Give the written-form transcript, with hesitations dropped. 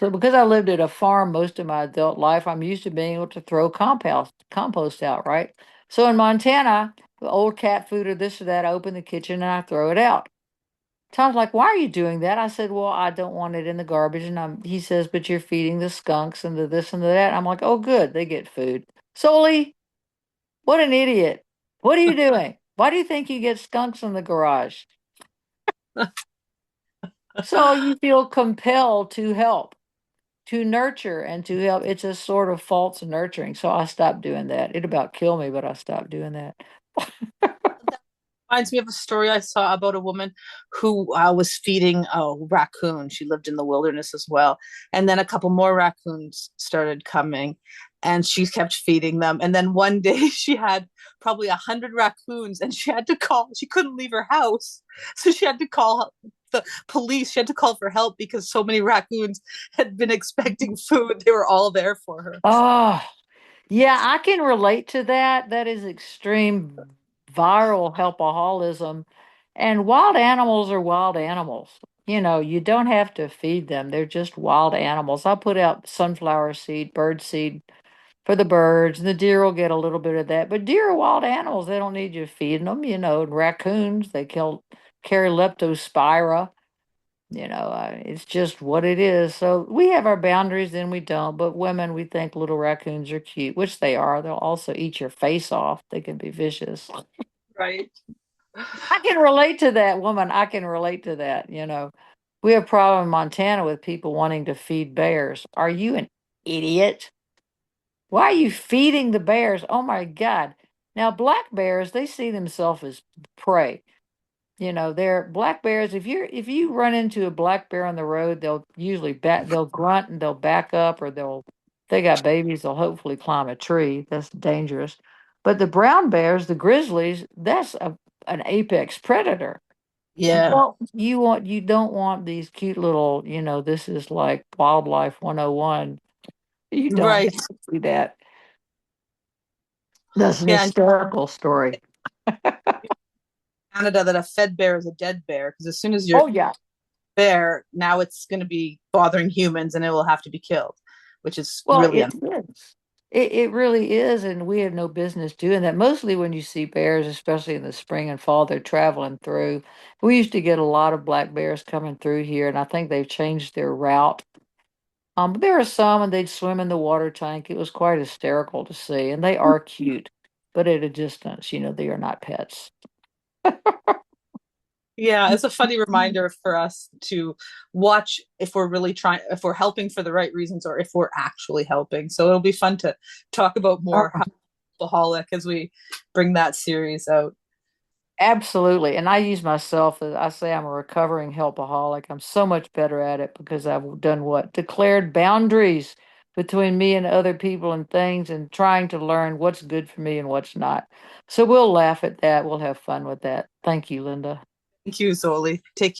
So because I lived at a farm most of my adult life, I'm used to being able to throw compost out, right? So in Montana, the old cat food or this or that, I open the kitchen and I throw it out. Tom's like, "Why are you doing that?" I said, "Well, I don't want it in the garbage." And he says, "But you're feeding the skunks and the this and the that." I'm like, "Oh, good, they get food." Solely, what an idiot! What are you doing? Why do you think you get skunks in the garage? So you feel compelled to help, to nurture, and to help. It's a sort of false nurturing. So I stopped doing that. It about killed me, but I stopped doing that. That reminds me of a story I saw about a woman who was feeding a raccoon. She lived in the wilderness as well. And then a couple more raccoons started coming and she kept feeding them. And then one day she had probably 100 raccoons and she had to call, she couldn't leave her house. So she had to call the police. She had to call for help because so many raccoons had been expecting food. They were all there for her. Oh, yeah, I can relate to that. That is extreme viral helpaholism. And wild animals are wild animals. You don't have to feed them. They're just wild animals. I put out sunflower seed, bird seed for the birds, and the deer will get a little bit of that. But deer are wild animals. They don't need you feeding them, and raccoons, carry leptospira. It's just what it is. So we have our boundaries, then we don't. But women, we think little raccoons are cute, which they are. They'll also eat your face off. They can be vicious. Right. I can relate to that, woman. I can relate to that. We have a problem in Montana with people wanting to feed bears. Are you an idiot? Why are you feeding the bears? Oh my God. Now, black bears, they see themselves as prey. They're black bears. If you run into a black bear on the road, they'll grunt and they'll back up, or they got babies, they'll hopefully climb a tree. That's dangerous. But the brown bears, the grizzlies, that's an apex predator. Yeah. You don't want these cute little, this is like wildlife 101. You don't Right. see that. That's an Yeah. And hysterical story. Canada that a fed bear is a dead bear because as soon as you're Oh yeah. bear, now it's going to be bothering humans and it will have to be killed, which is Well, really it is. It really is, and we have no business doing that. Mostly when you see bears, especially in the spring and fall, they're traveling through. We used to get a lot of black bears coming through here, and I think they've changed their route. But there are some, and they'd swim in the water tank. It was quite hysterical to see, and they are cute, but at a distance, they are not pets. yeah, it's a funny reminder for us to watch if we're really trying if we're helping for the right reasons or if we're actually helping. So it'll be fun to talk about more alcoholic as we bring that series out. Absolutely. And I use myself as I say I'm a recovering helpaholic. I'm so much better at it because I've done what? Declared boundaries between me and other people and things and trying to learn what's good for me and what's not. So we'll laugh at that. We'll have fun with that. Thank you, Linda. Thank you, Zoli. Take